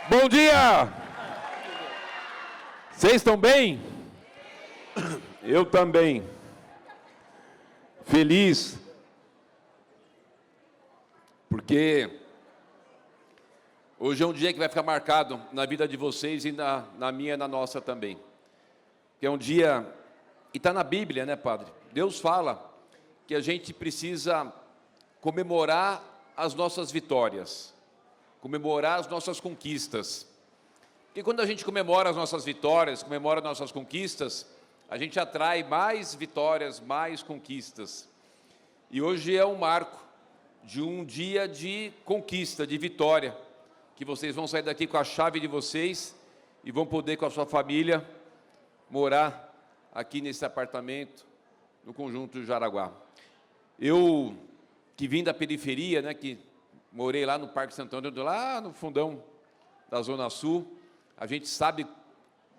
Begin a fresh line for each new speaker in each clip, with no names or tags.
Bom dia! Vocês estão bem? Eu também. Feliz, porque hoje é um dia que vai ficar marcado na vida de vocês e na minha e na nossa também. Que é um dia, e está na Bíblia, né, Padre? Deus fala que a gente precisa comemorar as nossas vitórias, comemorar as nossas conquistas. Porque quando a gente comemora as nossas vitórias, comemora as nossas conquistas, a gente atrai mais vitórias, mais conquistas. E hoje é um marco de um dia de conquista, de vitória, que vocês vão sair daqui com a chave de vocês e vão poder, com a sua família, morar aqui nesse apartamento, no Conjunto Jaraguá. Eu, que vim da periferia, né, que morei lá no Parque Santo Antônio, lá no fundão da Zona Sul, a gente sabe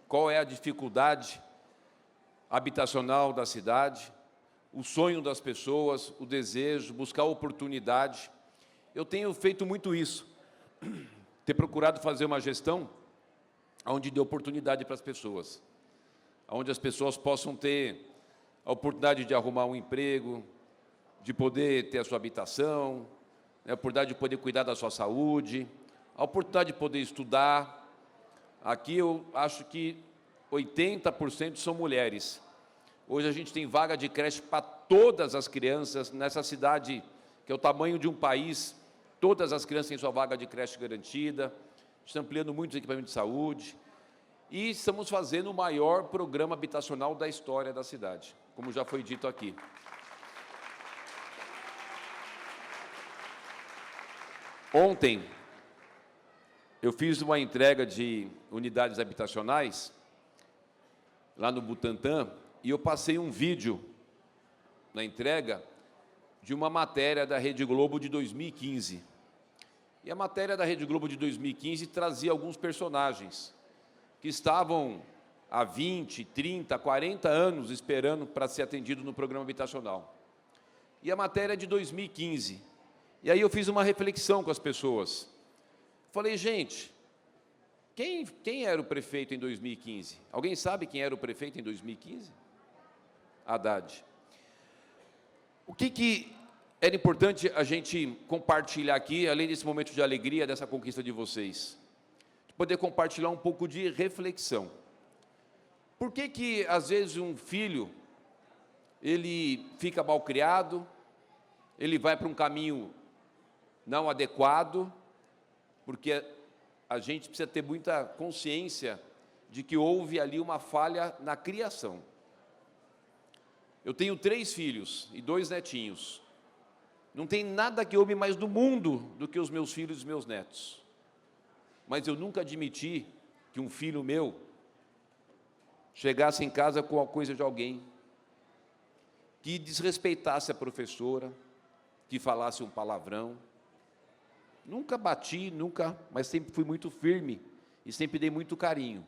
qual é a dificuldade habitacional da cidade, o sonho das pessoas, o desejo, buscar oportunidade. Eu tenho feito muito isso, ter procurado fazer uma gestão onde dê oportunidade para as pessoas, onde as pessoas possam ter a oportunidade de arrumar um emprego, de poder ter a sua habitação, a oportunidade de poder cuidar da sua saúde, a oportunidade de poder estudar. Aqui eu acho que 80% são mulheres. Hoje a gente tem vaga de creche para todas as crianças, nessa cidade, que é o tamanho de um país, todas as crianças têm sua vaga de creche garantida, estamos ampliando muitos equipamentos de saúde, e estamos fazendo o maior programa habitacional da história da cidade, como já foi dito aqui. Ontem, eu fiz uma entrega de unidades habitacionais, lá no Butantã, e eu passei um vídeo na entrega de uma matéria da Rede Globo de 2015. E a matéria da Rede Globo de 2015 trazia alguns personagens que estavam há 20, 30, 40 anos esperando para ser atendido no programa habitacional. E a matéria é de 2015. E aí eu fiz uma reflexão com as pessoas. Falei, gente, quem era o prefeito em 2015? Alguém sabe quem era o prefeito em 2015? Haddad. O que era importante a gente compartilhar aqui, além desse momento de alegria, dessa conquista de vocês? De poder compartilhar um pouco de reflexão. Por que, às vezes, um filho, ele fica mal criado, ele vai para um caminho não adequado, porque a gente precisa ter muita consciência de que houve ali uma falha na criação. Eu tenho 3 filhos e 2 netinhos. Não tem nada que eu ame mais no mundo do que os meus filhos e os meus netos. Mas eu nunca admiti que um filho meu chegasse em casa com a coisa de alguém, que desrespeitasse a professora, que falasse um palavrão. Nunca bati, mas sempre fui muito firme e sempre dei muito carinho.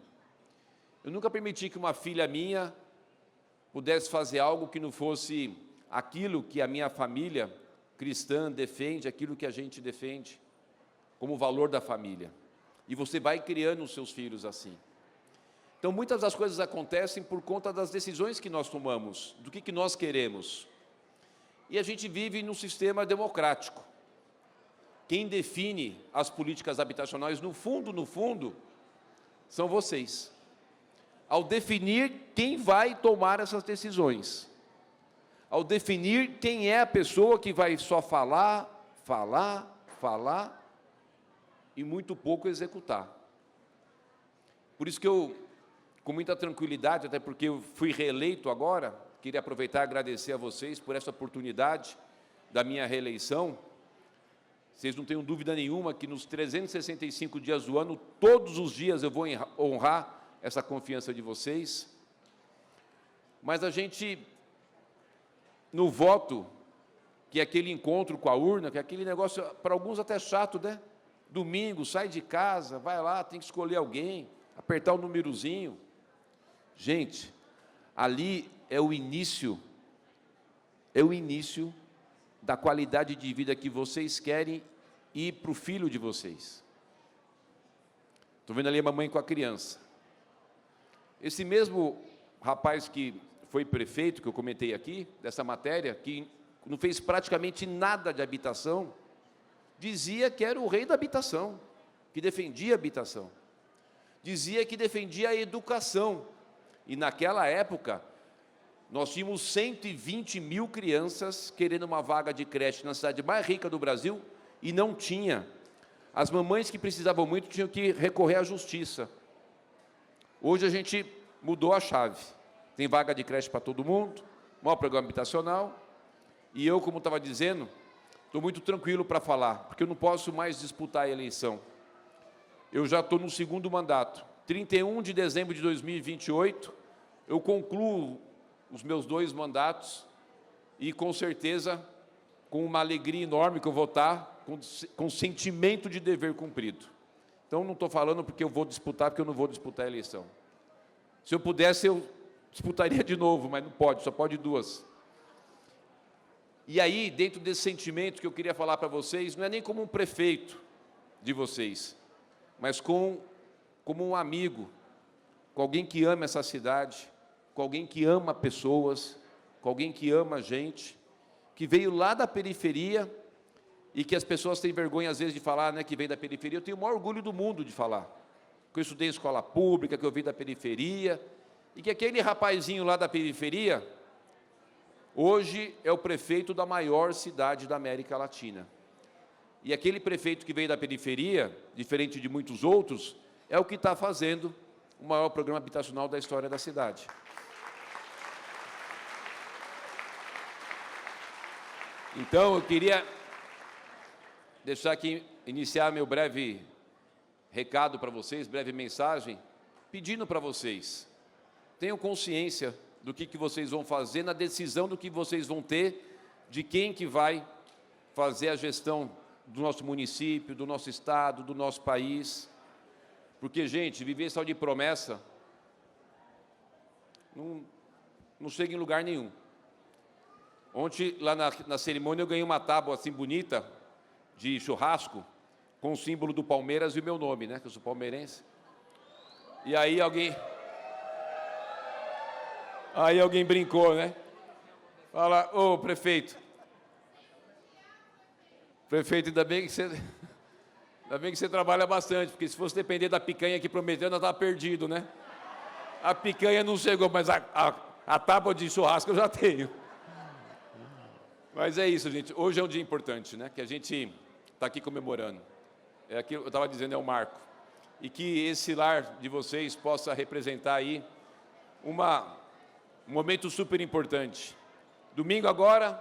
Eu nunca permiti que uma filha minha pudesse fazer algo que não fosse aquilo que a minha família cristã defende, aquilo que a gente defende como valor da família. E você vai criando os seus filhos assim. Então, muitas das coisas acontecem por conta das decisões que nós tomamos, do que nós queremos. E a gente vive num sistema democrático. Quem define as políticas habitacionais, no fundo, são vocês. Ao definir quem vai tomar essas decisões, ao definir quem é a pessoa que vai só falar e muito pouco executar. Por isso que eu, com muita tranquilidade, até porque eu fui reeleito agora, queria aproveitar e agradecer a vocês por essa oportunidade da minha reeleição. Vocês não tenham dúvida nenhuma que nos 365 dias do ano, todos os dias eu vou honrar essa confiança de vocês. Mas a gente, no voto, que é aquele encontro com a urna, que é aquele negócio, para alguns até chato, né? Domingo, sai de casa, vai lá, tem que escolher alguém, apertar o númerozinho. Gente, ali é o início da qualidade de vida que vocês querem ir para o filho de vocês. Estou vendo ali a mamãe com a criança. Esse mesmo rapaz que foi prefeito, que eu comentei aqui, dessa matéria, que não fez praticamente nada de habitação, dizia que era o rei da habitação, que defendia a habitação. Dizia que defendia a educação. E naquela época, nós tínhamos 120 mil crianças querendo uma vaga de creche na cidade mais rica do Brasil e não tinha. As mamães que precisavam muito tinham que recorrer à justiça. Hoje a gente mudou a chave. Tem vaga de creche para todo mundo, maior programa habitacional. E eu, como estava dizendo, estou muito tranquilo para falar, porque eu não posso mais disputar a eleição. Eu já estou no segundo mandato. 31 de dezembro de 2028, eu concluo os meus 2 mandatos e, com certeza, com uma alegria enorme que eu vou estar, com sentimento de dever cumprido. Então, não estou falando porque eu vou disputar, porque eu não vou disputar a eleição. Se eu pudesse, eu disputaria de novo, mas não pode, só pode 2. E aí, dentro desse sentimento que eu queria falar para vocês, não é nem como um prefeito de vocês, mas como um amigo, com alguém que ama essa cidade, com alguém que ama pessoas, com alguém que ama a gente, que veio lá da periferia e que as pessoas têm vergonha, às vezes, de falar, né, que veio da periferia. Eu tenho o maior orgulho do mundo de falar. Que eu estudei em escola pública, que eu vim da periferia, e que aquele rapazinho lá da periferia, hoje é o prefeito da maior cidade da América Latina. E aquele prefeito que veio da periferia, diferente de muitos outros, é o que está fazendo o maior programa habitacional da história da cidade. Então, eu queria deixar aqui, iniciar meu breve recado para vocês, breve mensagem, pedindo para vocês, tenham consciência do que vocês vão fazer, na decisão do que vocês vão ter, de quem que vai fazer a gestão do nosso município, do nosso estado, do nosso país. Porque, gente, viver só de promessa não chega em lugar nenhum. Ontem, lá na cerimônia, eu ganhei uma tábua assim bonita, de churrasco, com o símbolo do Palmeiras e o meu nome, né, que eu sou palmeirense. E aí alguém brincou, né? Fala, ô prefeito, ainda bem que você trabalha bastante, porque se fosse depender da picanha que prometeu, nós estávamos perdidos, né? A picanha não chegou, mas a tábua de churrasco eu já tenho. Mas é isso, gente. Hoje é um dia importante, né? Que a gente está aqui comemorando. É aquilo que eu estava dizendo, é um marco. E que esse lar de vocês possa representar aí um momento super importante. Domingo agora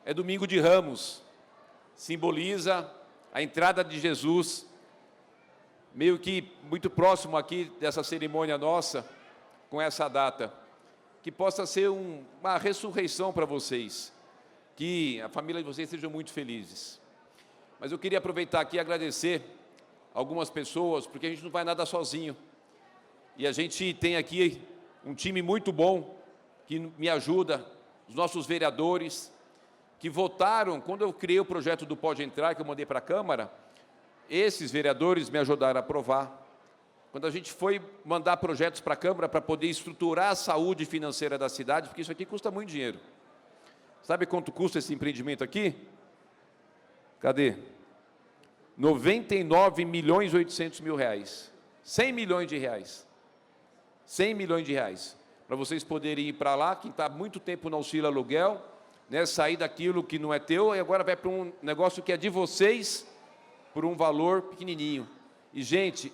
é domingo de Ramos. Simboliza a entrada de Jesus, meio que muito próximo aqui dessa cerimônia nossa, com essa data. Que possa ser uma ressurreição para vocês. Que a família de vocês sejam muito felizes. Mas eu queria aproveitar aqui e agradecer algumas pessoas, porque a gente não vai nada sozinho. E a gente tem aqui um time muito bom, que me ajuda, os nossos vereadores, que votaram, quando eu criei o projeto do Pode Entrar, que eu mandei para a Câmara, esses vereadores me ajudaram a aprovar. Quando a gente foi mandar projetos para a Câmara, para poder estruturar a saúde financeira da cidade, porque isso aqui custa muito dinheiro. Sabe quanto custa esse empreendimento aqui? Cadê? 99.800.000 reais. 100 milhões de reais. 100 milhões de reais. Para vocês poderem ir para lá, quem está muito tempo no auxílio aluguel, né, sair daquilo que não é teu, e agora vai para um negócio que é de vocês, por um valor pequenininho. E, gente,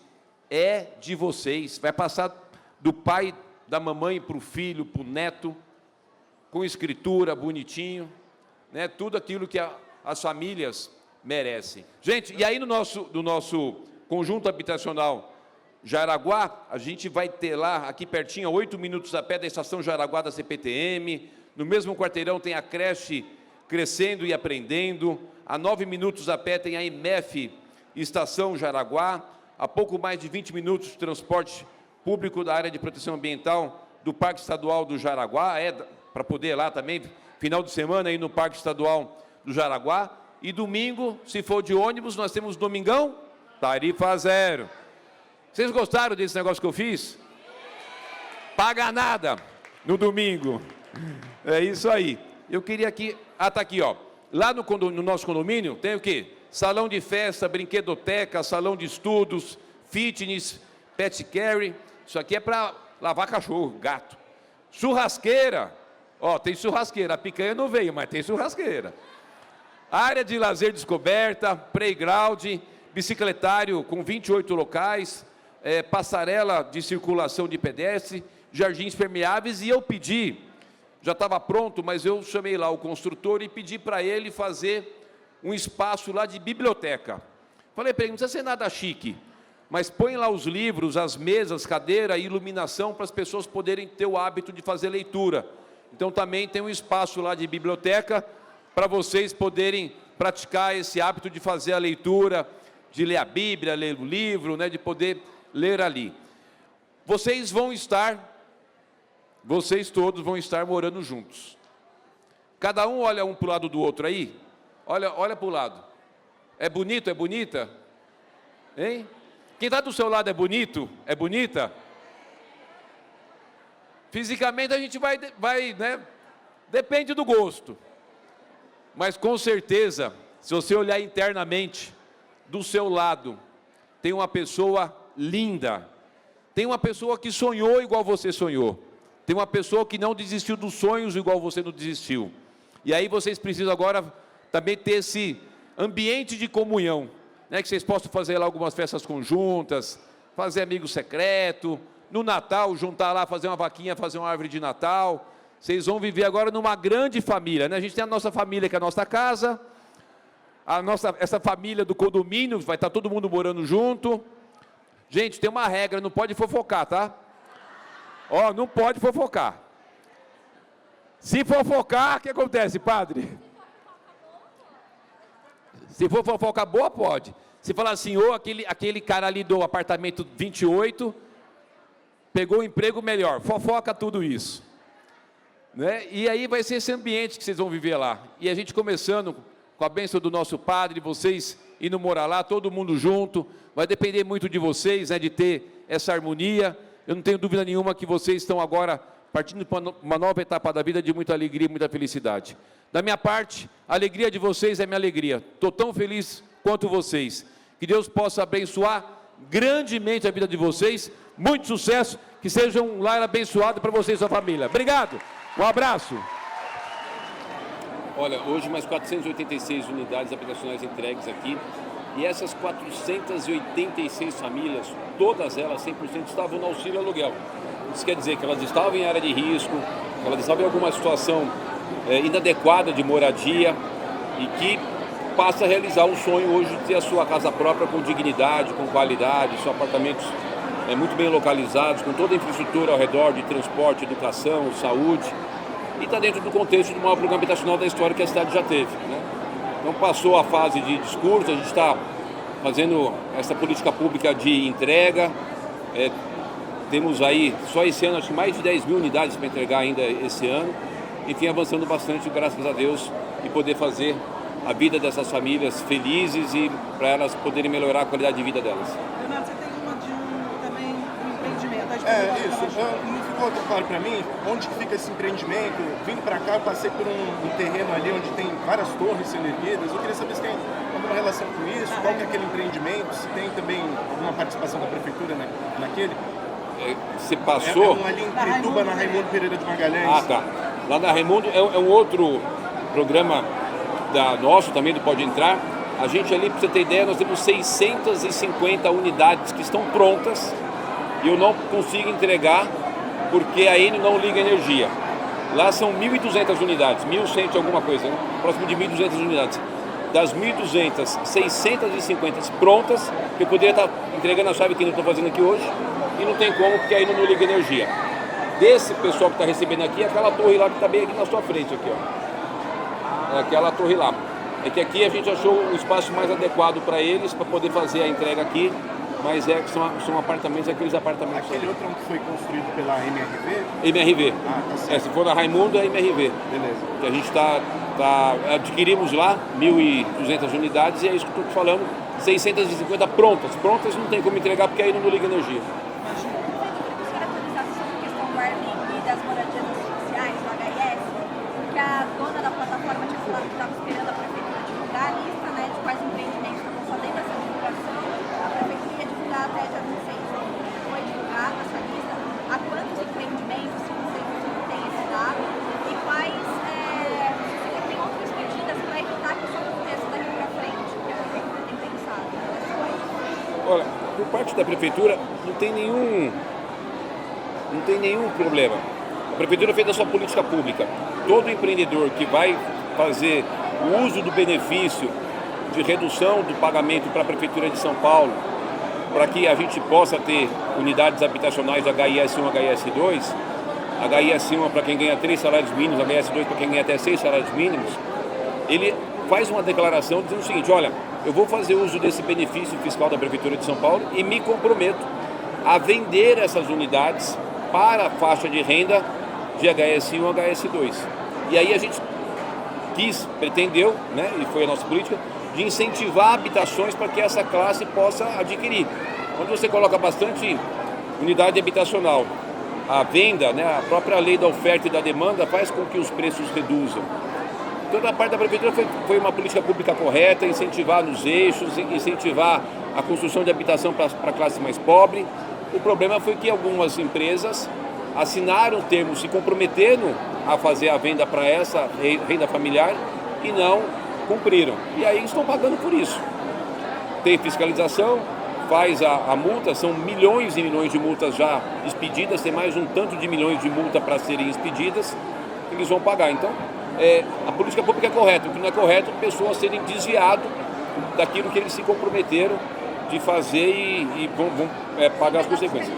é de vocês. Vai passar do pai, da mamãe para o filho, para o neto, com escritura, bonitinho, né, tudo aquilo que as famílias merecem. Gente, e aí no nosso conjunto habitacional Jaraguá, a gente vai ter lá, aqui pertinho, a 8 minutos a pé da estação Jaraguá da CPTM, no mesmo quarteirão tem a creche Crescendo e Aprendendo, a 9 minutos a pé tem a IMEF Estação Jaraguá, a pouco mais de 20 minutos de transporte público da área de proteção ambiental do Parque Estadual do Jaraguá, para poder ir lá também, final de semana, ir no Parque Estadual do Jaraguá. E domingo, se for de ônibus, nós temos domingão, tarifa zero. Vocês gostaram desse negócio que eu fiz? Paga nada no domingo. É isso aí. Eu queria aqui... Ah, tá aqui, ó. Lá no nosso condomínio tem o quê? Salão de festa, brinquedoteca, salão de estudos, fitness, pet care. Isso aqui é para lavar cachorro, gato. Churrasqueira. Ó, tem churrasqueira. A picanha não veio, mas tem churrasqueira. Área de lazer descoberta, playground, bicicletário com 28 locais, passarela de circulação de pedestre, jardins permeáveis. E eu pedi, já estava pronto, mas eu chamei lá o construtor e pedi para ele fazer um espaço lá de biblioteca. Falei para ele, não precisa ser nada chique, mas põe lá os livros, as mesas, cadeira e iluminação para as pessoas poderem ter o hábito de fazer leitura. Então também tem um espaço lá de biblioteca para vocês poderem praticar esse hábito de fazer a leitura, de ler a Bíblia, ler o livro, né, de poder ler ali. Vocês todos vão estar morando juntos. Cada um olha um para o lado do outro aí. Olha para o lado. É bonito, é bonita? Hein? Quem está do seu lado é bonito? É bonita? Fisicamente a gente vai, né? Depende do gosto. Mas com certeza, se você olhar internamente, do seu lado, tem uma pessoa linda. Tem uma pessoa que sonhou igual você sonhou. Tem uma pessoa que não desistiu dos sonhos igual você não desistiu. E aí vocês precisam agora também ter esse ambiente de comunhão, né? Que vocês possam fazer lá algumas festas conjuntas, fazer amigo secreto, no Natal, juntar lá, fazer uma vaquinha, fazer uma árvore de Natal. Vocês vão viver agora numa grande família, né? A gente tem a nossa família, que é a nossa casa, essa família do condomínio, vai estar todo mundo morando junto. Gente, tem uma regra, não pode fofocar, tá? Ó, não pode fofocar. Se fofocar, o que acontece, padre? Se for fofoca boa, pode. Se falar assim, aquele cara ali do apartamento 28, pegou um emprego melhor, fofoca tudo isso. Né? E aí vai ser esse ambiente que vocês vão viver lá. E a gente começando com a bênção do nosso padre, vocês indo morar lá, todo mundo junto. Vai depender muito de vocês, né, de ter essa harmonia. Eu não tenho dúvida nenhuma que vocês estão agora partindo para uma nova etapa da vida de muita alegria e muita felicidade. Da minha parte, a alegria de vocês é minha alegria. Estou tão feliz quanto vocês. Que Deus possa abençoar grandemente a vida de vocês. Muito sucesso, que seja um lar abençoado para vocês e sua família. Obrigado, um abraço. Olha, hoje mais 486 unidades habitacionais entregues aqui. E essas 486 famílias, todas elas, 100%, estavam no auxílio aluguel. Isso quer dizer que elas estavam em área de risco, elas estavam em alguma situação inadequada de moradia e que passa a realizar um sonho hoje de ter a sua casa própria com dignidade, com qualidade, seus apartamentos muito bem localizados, com toda a infraestrutura ao redor de transporte, educação, saúde, e está dentro do contexto do maior programa habitacional da história que a cidade já teve, né? Então passou a fase de discurso, a gente está fazendo essa política pública de entrega, temos aí, só esse ano, acho que mais de 10 mil unidades para entregar ainda esse ano, enfim, avançando bastante, graças a Deus, e poder fazer a vida dessas famílias felizes e para elas poderem melhorar a qualidade de vida delas.
Renato, você tem também um empreendimento.
Isso, não ficou claro para mim onde que fica esse empreendimento. Vindo para cá, eu passei por um terreno ali onde tem várias torres sendo erguidas. Eu queria saber se tem alguma relação com isso, qual que é aquele empreendimento, se tem também alguma participação da prefeitura naquele.
Você passou?
É ali em Pirituba, na Raimundo Pereira de Magalhães.
Ah, tá. Lá na Raimundo é um outro programa nosso também, do Pode Entrar. A gente ali, para você ter ideia, nós temos 650 unidades que estão prontas e eu não consigo entregar porque a Enel não liga energia. Lá são 1.200 unidades, 1.100 alguma coisa, né? Próximo de 1.200 unidades. Das 1.200, 650 prontas, que eu poderia estar entregando a chave que eu estou fazendo aqui hoje, e não tem como, porque a Enel não liga energia. Desse pessoal que está recebendo aqui, é aquela torre lá que está bem aqui na sua frente, aqui, ó. É aquela torre lá. É que aqui a gente achou o espaço mais adequado para eles, para poder fazer a entrega aqui, mas são apartamentos, aqueles apartamentos.
Aquele outro que foi construído pela MRV?
MRV.
Ah, tá certo.
Se for na Raimundo, é MRV.
Beleza.
Que a gente adquirimos lá 1.200 unidades e é isso que eu estou falando, 650 prontas. Prontas não tem como entregar porque aí não liga energia.
Das moradias sociais, do HIS, que a dona da plataforma tinha falado que estava esperando a prefeitura divulgar a lista, né, de quais empreendimentos estavam fazendo essa divulgação. A prefeitura ia divulgar até dia 16. Foi divulgada essa lista. A quantos empreendimentos, se você não tem esse dado, e quais, se você tem outras medidas para evitar que isso aconteça daqui para frente, que a prefeitura tem pensado nessas coisas?
Olha, por parte da prefeitura não tem nenhum problema. A prefeitura fez a sua política pública. Todo empreendedor que vai fazer o uso do benefício de redução do pagamento para a Prefeitura de São Paulo, para que a gente possa ter unidades habitacionais HIS1 e HIS2, HIS1 para quem ganha 3 salários mínimos, HIS2 para quem ganha até 6 salários mínimos, ele faz uma declaração dizendo o seguinte: olha, eu vou fazer uso desse benefício fiscal da Prefeitura de São Paulo e me comprometo a vender essas unidades para a faixa de renda de HIS1 e HIS2. E aí a gente pretendeu, né, e foi a nossa política, de incentivar habitações para que essa classe possa adquirir. Quando você coloca bastante unidade habitacional, a venda, né, a própria lei da oferta e da demanda faz com que os preços reduzam. Então, da parte da prefeitura foi uma política pública correta, incentivar nos eixos, incentivar a construção de habitação para a classe mais pobre. O problema foi que algumas empresas assinaram termos se comprometendo a fazer a venda para essa renda familiar e não cumpriram. E aí estão pagando por isso. Tem fiscalização, faz a multa, são milhões e milhões de multas já expedidas, tem mais um tanto de milhões de multa para serem expedidas, eles vão pagar. Então, a política pública é correta. O que não é correto é pessoas serem desviadas daquilo que eles se comprometeram de fazer e vão pagar as consequências.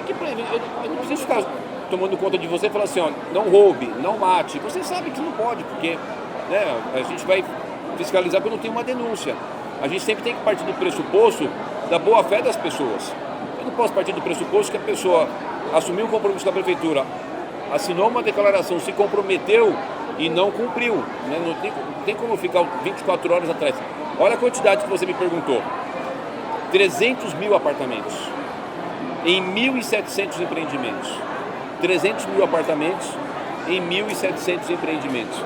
Eu não preciso ficar tomando conta de você e falar assim, ó, não roube, não mate. Você sabe que não pode, porque, né, a gente vai fiscalizar quando tem uma denúncia. A gente sempre tem que partir do pressuposto da boa-fé das pessoas. Eu não posso partir do pressuposto que a pessoa assumiu o compromisso da prefeitura, assinou uma declaração, se comprometeu e não cumpriu. Né? Não tem como ficar 24 horas atrás. Olha a quantidade que você me perguntou. 300 mil apartamentos em 1.700 empreendimentos. 300 mil apartamentos em 1.700 empreendimentos.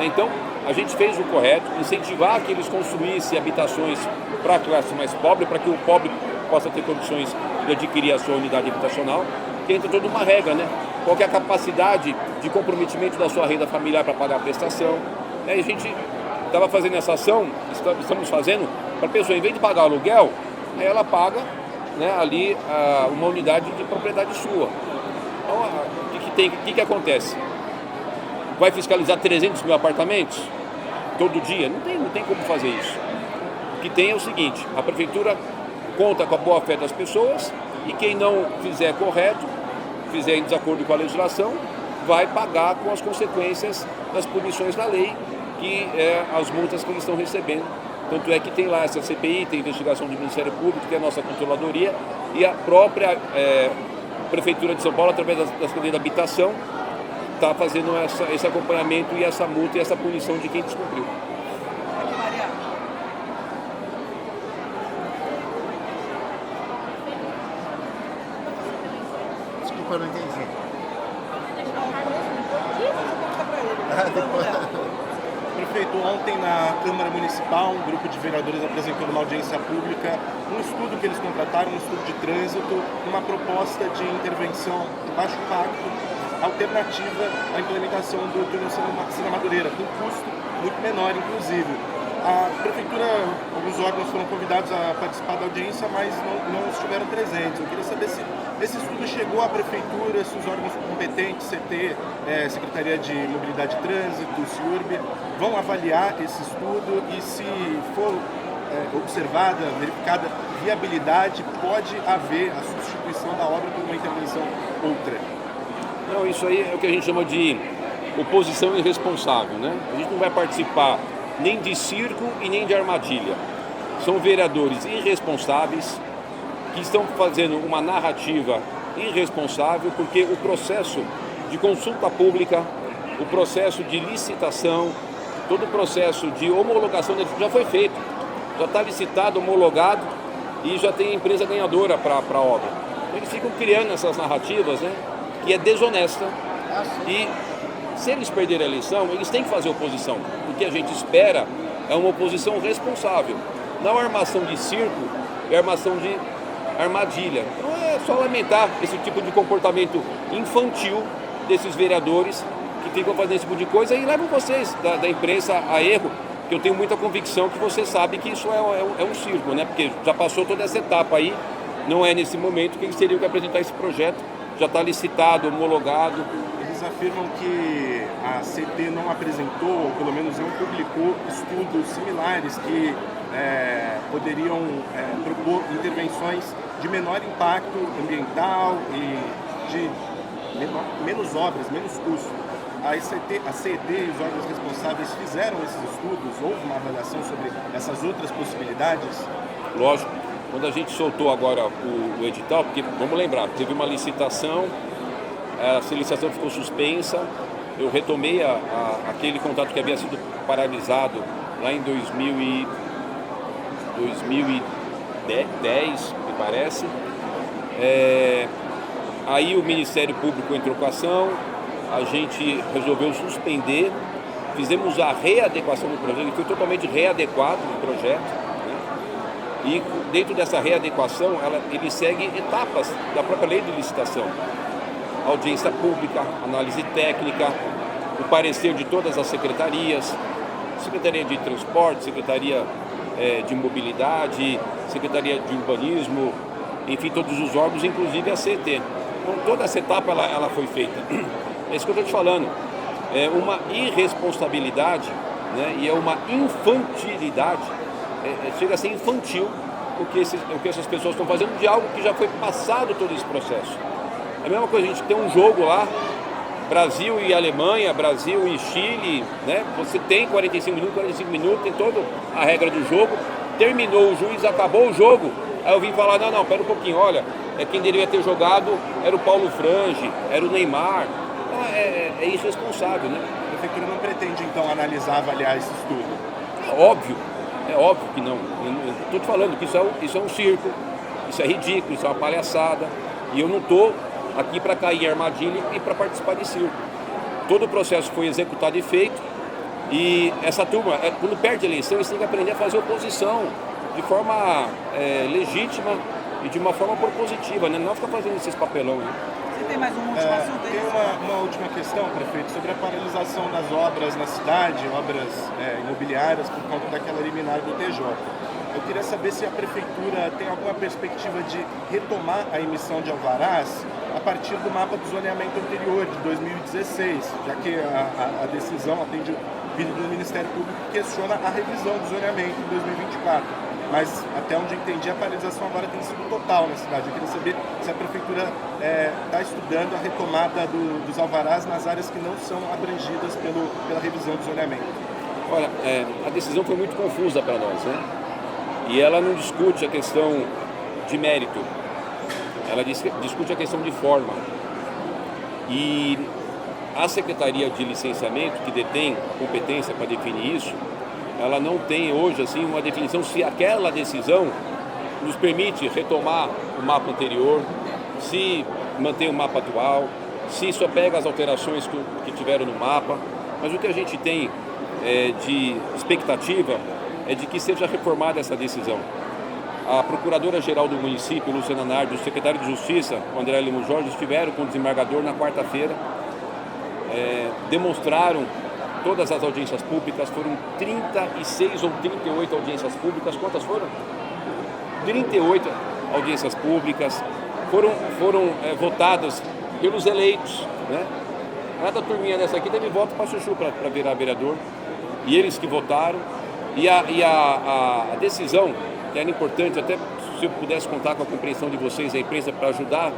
Então, a gente fez o correto, incentivar que eles construíssem habitações para a classe mais pobre, para que o pobre possa ter condições de adquirir a sua unidade habitacional, que entra toda uma regra, né? Qual que é a capacidade de comprometimento da sua renda familiar para pagar a prestação. A gente estava fazendo essa ação, estamos fazendo, para a pessoa, em vez de pagar aluguel, aí ela paga, né, ali uma unidade de propriedade sua. Então, o que acontece? Vai fiscalizar 300 mil apartamentos todo dia? Não tem como fazer isso. O que tem é o seguinte: a prefeitura conta com a boa-fé das pessoas e quem não fizer correto, fizer em desacordo com a legislação, vai pagar com as consequências das punições da lei, que é as multas que eles estão recebendo. Tanto é que tem lá essa CPI, tem investigação do Ministério Público, tem a nossa controladoria e a própria Prefeitura de São Paulo, através da Secretaria da Habitação, está fazendo esse acompanhamento e essa multa e essa punição de quem descumpriu.
Desculpa, eu não entendi.
Prefeito, ontem na Câmara Municipal, um grupo de vereadores apresentou numa audiência pública um estudo que eles contrataram, um estudo de trânsito, uma proposta de intervenção de baixo impacto, alternativa à implementação do túnel Cine Madureira, com custo muito menor, inclusive. A Prefeitura, alguns órgãos foram convidados a participar da audiência, mas não estiveram presentes. Eu queria saber se esse estudo chegou à Prefeitura, se os órgãos competentes, CT, Secretaria de Mobilidade e Trânsito, CIURB, vão avaliar esse estudo e se for observada, verificada viabilidade, pode haver a substituição da obra por uma intervenção outra.
Não, isso aí é o que a gente chama de oposição irresponsável, né? A gente não vai participar nem de circo e nem de armadilha. São vereadores irresponsáveis que estão fazendo uma narrativa irresponsável, porque o processo de consulta pública, o processo de licitação, todo o processo de homologação do edifício já foi feito. Já está licitado, homologado e já tem a empresa ganhadora para a obra. Eles ficam criando essas narrativas, né, que é desonesta. E se eles perderem a eleição, eles têm que fazer oposição. O que a gente espera é uma oposição responsável. Não armação de circo, é armação de armadilha. Então é só lamentar esse tipo de comportamento infantil desses vereadores que ficam fazendo esse tipo de coisa e levam vocês da imprensa a erro, que eu tenho muita convicção que você sabe que isso é um circo, né? Porque já passou toda essa etapa aí, não é nesse momento que eles teriam que apresentar esse projeto, já está licitado, homologado.
Eles afirmam que a CT não apresentou, ou pelo menos não publicou, estudos similares que poderiam propor intervenções de menor impacto ambiental e de menos obras, menos custo. A CET e os órgãos responsáveis fizeram esses estudos? Houve uma avaliação sobre essas outras possibilidades?
Lógico, quando a gente soltou agora o edital, porque, vamos lembrar, teve uma licitação, essa licitação ficou suspensa, eu retomei aquele contrato que havia sido paralisado lá em 2010, me parece. Aí o Ministério Público entrou com a ação, a gente resolveu suspender, fizemos a readequação do projeto, ele foi totalmente readequado o projeto, né? E dentro dessa readequação, ele segue etapas da própria lei de licitação. Audiência pública, análise técnica, o parecer de todas as secretarias, Secretaria de Transporte, Secretaria de Mobilidade, Secretaria de Urbanismo, enfim, todos os órgãos, inclusive a CET. Então, toda essa etapa ela foi feita. É isso que eu estou te falando. É uma irresponsabilidade, né? E é uma infantilidade, chega a ser infantil o que essas pessoas estão fazendo de algo que já foi passado todo esse processo. É a mesma coisa, a gente tem um jogo lá, Brasil e Alemanha, Brasil e Chile, né? Você tem 45 minutos, tem toda a regra do jogo, terminou o juiz, acabou o jogo, aí eu vim falar, não, pera um pouquinho, olha, quem deveria ter jogado era o Paulo Frange, era o Neymar. Então é irresponsável, né?
A prefeitura não pretende, então, analisar, avaliar esse estudo?
É óbvio que não. Estou te falando que isso é um circo, isso é ridículo, isso é uma palhaçada, e eu não estou aqui para cair em armadilha e para participar de circo. Todo o processo foi executado e feito, e essa turma, quando perde a eleição, eles têm que aprender a fazer oposição de forma legítima e de uma forma propositiva, né? Não ficar fazendo esses papelão, né?
Você tem mais um último assunto aí?
Tem uma última questão, prefeito, sobre a paralisação das obras na cidade, obras imobiliárias, por conta daquela liminar do TJ. Eu queria saber se a prefeitura tem alguma perspectiva de retomar a emissão de alvarás a partir do mapa do zoneamento anterior, de 2016, já que a decisão atende o pedido do Ministério Público que questiona a revisão do zoneamento em 2024. Mas, até onde eu entendi, a paralisação agora tem sido total na cidade. Eu queria saber se a prefeitura está estudando a retomada dos alvarás nas áreas que não são abrangidas pela revisão do zoneamento.
Olha, a decisão foi muito confusa para nós, né? E ela não discute a questão de mérito, ela discute a questão de forma. E a Secretaria de Licenciamento, que detém a competência para definir isso, ela não tem hoje assim uma definição se aquela decisão nos permite retomar o mapa anterior, se mantém o mapa atual, se só pega as alterações que tiveram no mapa. Mas o que a gente tem de expectativa é de que seja reformada essa decisão. A Procuradora-Geral do município, Luciana Nardi, o secretário de Justiça, o André Lemos Jorge, estiveram com o desembargador na quarta-feira, demonstraram todas as audiências públicas, foram 36 ou 38 audiências públicas. Quantas foram? 38 audiências públicas, foram votadas pelos eleitos, né? Cada turminha dessa aqui teve voto para chuchu para virar vereador, e eles que votaram. E a decisão, que era importante, até se eu pudesse contar com a compreensão de vocês, a imprensa, para ajudar,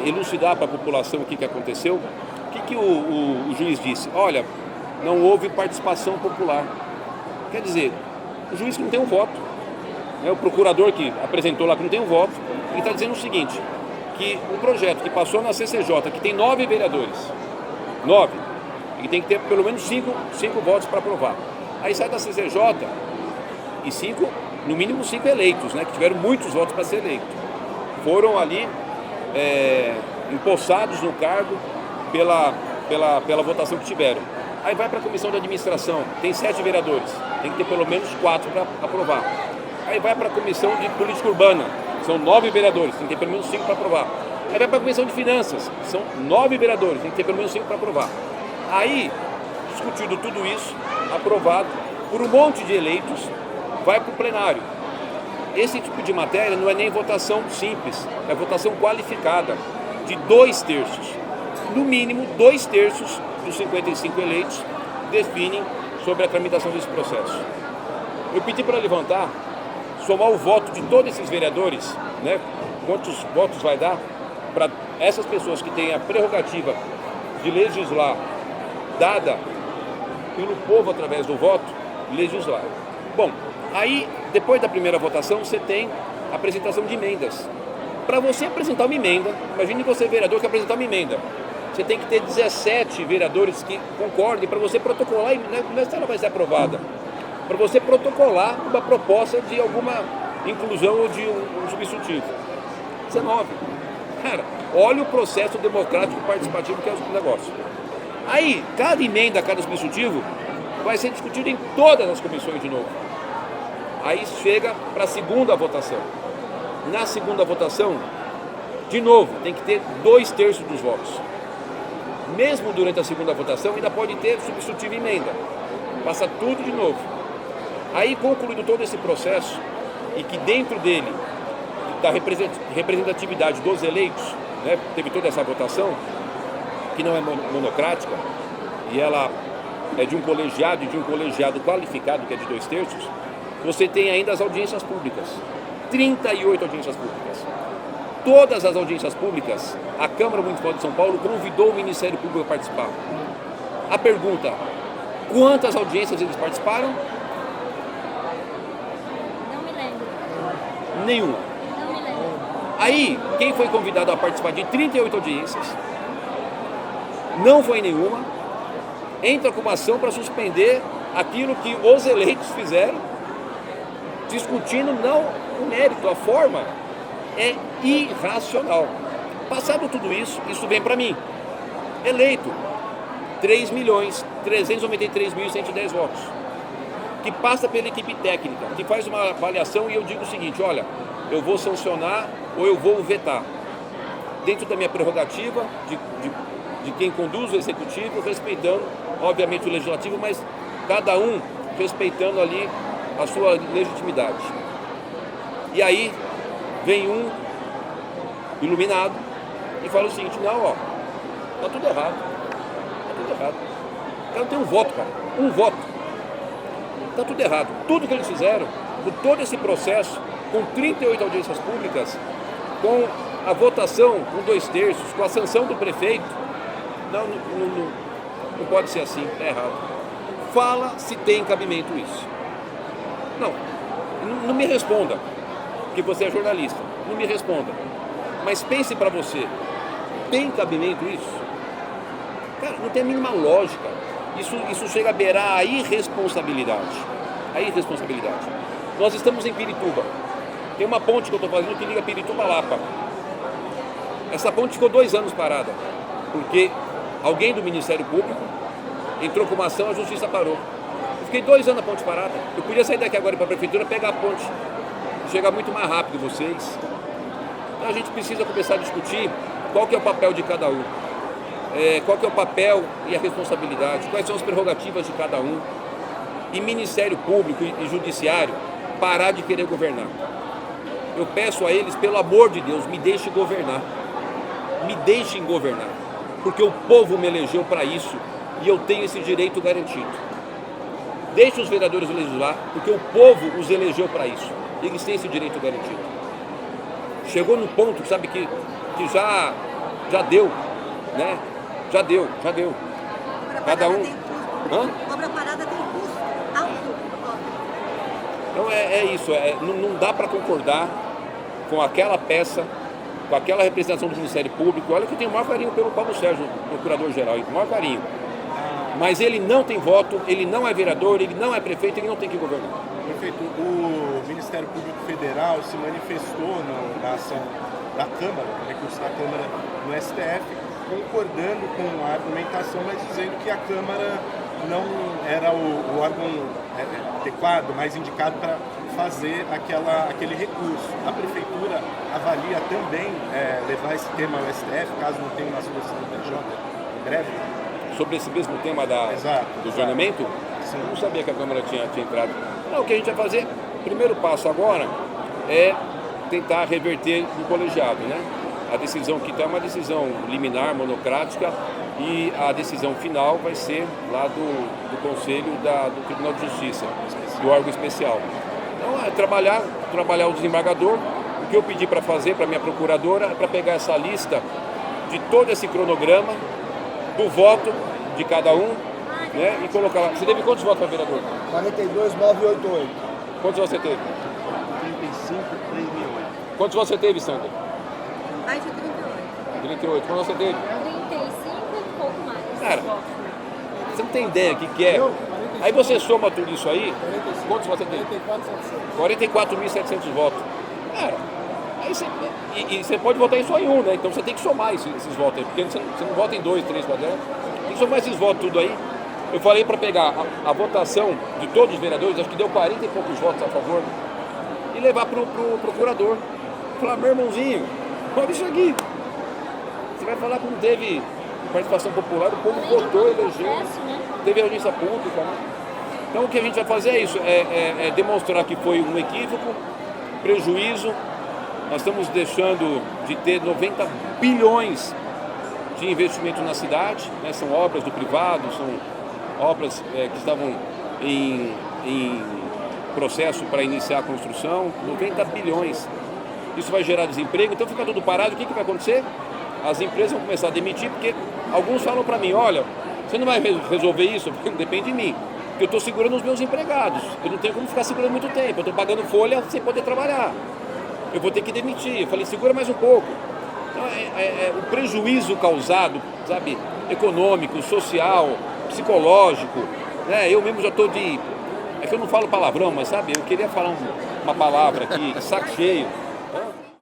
elucidar para a população o que aconteceu. O que o juiz disse? Olha, não houve participação popular. Quer dizer, o juiz que não tem um voto, o procurador que apresentou lá que não tem um voto, ele está dizendo o seguinte, que um projeto que passou na CCJ, que tem 9 vereadores, 9,
E tem que ter pelo menos cinco votos para aprovar. Aí sai da CCJ e no mínimo 5 eleitos, né, que tiveram muitos votos para ser eleito. Foram ali empossados no cargo pela votação que tiveram. Aí vai para a comissão de administração, tem 7 vereadores, tem que ter pelo menos 4 para aprovar. Aí vai para a comissão de política urbana, são 9 vereadores, tem que ter pelo menos 5 para aprovar. Aí vai para a comissão de finanças, são 9 vereadores, tem que ter pelo menos 5 para aprovar. Aí, discutido tudo isso, aprovado por um monte de eleitos, vai para o plenário. Esse tipo de matéria não é nem votação simples, é votação qualificada, de 2/3. No mínimo, 2/3 dos 55 eleitos definem sobre a tramitação desse processo. Eu pedi para levantar, somar o voto de todos esses vereadores, né, quantos votos vai dar para essas pessoas que têm a prerrogativa de legislar, dada pelo povo através do voto, legislar. Bom, aí, depois da primeira votação, você tem a apresentação de emendas. Para você apresentar uma emenda, imagine você, vereador, que apresentar uma emenda. Você tem que ter 17 vereadores que concordem para você protocolar, e não é se ela vai ser aprovada, para você protocolar uma proposta de alguma inclusão ou de um substitutivo. 19. Cara, olha o processo democrático participativo que é o negócio. Aí, cada emenda, cada substitutivo, vai ser discutido em todas as comissões de novo. Aí chega para a segunda votação. Na segunda votação, de novo, tem que ter 2/3 dos votos. Mesmo durante a segunda votação, ainda pode ter substitutivo e emenda. Passa tudo de novo. Aí, concluído todo esse processo, e que dentro dele, da representatividade dos eleitos, né, teve toda essa votação, que não é monocrática, e ela é de um colegiado e de um colegiado qualificado, que é de 2/3, você tem ainda as audiências públicas. 38 audiências públicas. Todas as audiências públicas, a Câmara Municipal de São Paulo convidou o Ministério Público a participar. A pergunta, quantas audiências eles participaram?
Não me lembro.
Nenhuma.
Não me lembro.
Aí, quem foi convidado a participar de 38 audiências, não foi nenhuma, entra com uma ação para suspender aquilo que os eleitos fizeram, discutindo não o mérito, a forma é irracional. Passado tudo isso, isso vem para mim, eleito, 3.393.110 votos, que passa pela equipe técnica, que faz uma avaliação e eu digo o seguinte, olha, eu vou sancionar ou eu vou vetar, dentro da minha prerrogativa de quem conduz o executivo, respeitando, obviamente, o legislativo, mas cada um respeitando ali a sua legitimidade. E aí vem um iluminado e fala o seguinte, não, ó, tá tudo errado. Tá tudo errado. O cara não tem um voto, cara. Um voto. Tá tudo errado. Tudo que eles fizeram, por todo esse processo, com 38 audiências públicas, com a votação com 2/3, com a sanção do prefeito, não pode ser assim, é errado. Fala se tem cabimento isso. Não me responda, que você é jornalista, não me responda. Mas pense para você, tem cabimento isso? Cara, não tem a mínima lógica. Isso chega a beirar a irresponsabilidade. A irresponsabilidade. Nós estamos em Pirituba. Tem uma ponte que eu estou fazendo que liga Pirituba a Lapa. Essa ponte ficou 2 anos parada, porque alguém do Ministério Público entrou com uma ação, a justiça parou. Eu fiquei 2 anos na ponte parada. Eu podia sair daqui agora para a prefeitura, pegar a ponte, chegar muito mais rápido vocês. Então a gente precisa começar a discutir qual que é o papel de cada um, qual que é o papel e a responsabilidade, quais são as prerrogativas de cada um. E Ministério Público e Judiciário parar de querer governar. Eu peço a eles, pelo amor de Deus, me deixem governar. Me deixem governar, porque o povo me elegeu para isso e eu tenho esse direito garantido. Deixe os vereadores legislar, porque o povo os elegeu para isso. Eles têm esse direito garantido. Chegou num ponto, sabe, que já deu, né? Já deu. Cada um.
Obra parada tem custo alto.
Então é isso, não dá para concordar com aquela peça, com aquela representação do Ministério Público. Olha que eu tenho o maior carinho pelo Paulo Sérgio, procurador-geral, o maior carinho. mas ele não tem voto, ele não é vereador, ele não é prefeito, ele não tem que governar.
Prefeito, o Ministério Público Federal se manifestou na ação da Câmara, no recurso da Câmara no STF, concordando com a argumentação, mas dizendo que a Câmara não era o órgão adequado, mais indicado para fazer aquele recurso. A Prefeitura avalia também levar esse tema ao STF, caso não tenha uma solução do TJ em breve?
Sobre esse mesmo tema do zonamento, eu não sabia que a Câmara tinha entrado. Não, o que a gente vai fazer, o primeiro passo agora é tentar reverter no colegiado, né? A decisão que está é uma decisão liminar, monocrática, e a decisão final vai ser lá do Conselho do Tribunal de Justiça, do órgão especial. Então é trabalhar o desembargador. O que eu pedi para fazer para minha procuradora é para pegar essa lista de todo esse cronograma do voto de cada um, né, e colocar lá. Você teve quantos votos para vereador?
42.988.
Quantos você teve?
35.3.008.
Quantos você teve, Sandra?
Mais de 38.
38. Quantos você teve?
35, um pouco mais.
Cara, você não tem ideia do que é. Aí você soma tudo isso aí, quantos você teve? 44.700 votos. Cara, aí você, e você pode votar só em um, né? Então você tem que somar esses votos aí, porque você não vota em 2, 3, 4, tem que somar esses votos tudo aí. Eu falei para pegar a votação de todos os vereadores, acho que deu 40 e poucos votos a favor, e levar para o procurador. Falar, meu irmãozinho, olha isso aqui. Você vai falar que não teve participação popular, o povo votou, elegeu, teve audiência pública, né? Então o que a gente vai fazer é isso, é demonstrar que foi um equívoco, prejuízo. Nós estamos deixando de ter 90 bilhões de investimento na cidade, né? São obras do privado, são obras que estavam em processo para iniciar a construção, 90 bilhões. Isso vai gerar desemprego, então fica tudo parado. O que vai acontecer? As empresas vão começar a demitir, porque alguns falam para mim, olha, você não vai resolver isso, porque não depende de mim, porque eu estou segurando os meus empregados, eu não tenho como ficar segurando muito tempo, eu estou pagando folha sem poder trabalhar, eu vou ter que demitir. Eu falei, segura mais um pouco. Então, o prejuízo causado, sabe, econômico, social, psicológico, né? Eu mesmo já estou é que eu não falo palavrão, mas sabe, eu queria falar uma palavra aqui, saco cheio.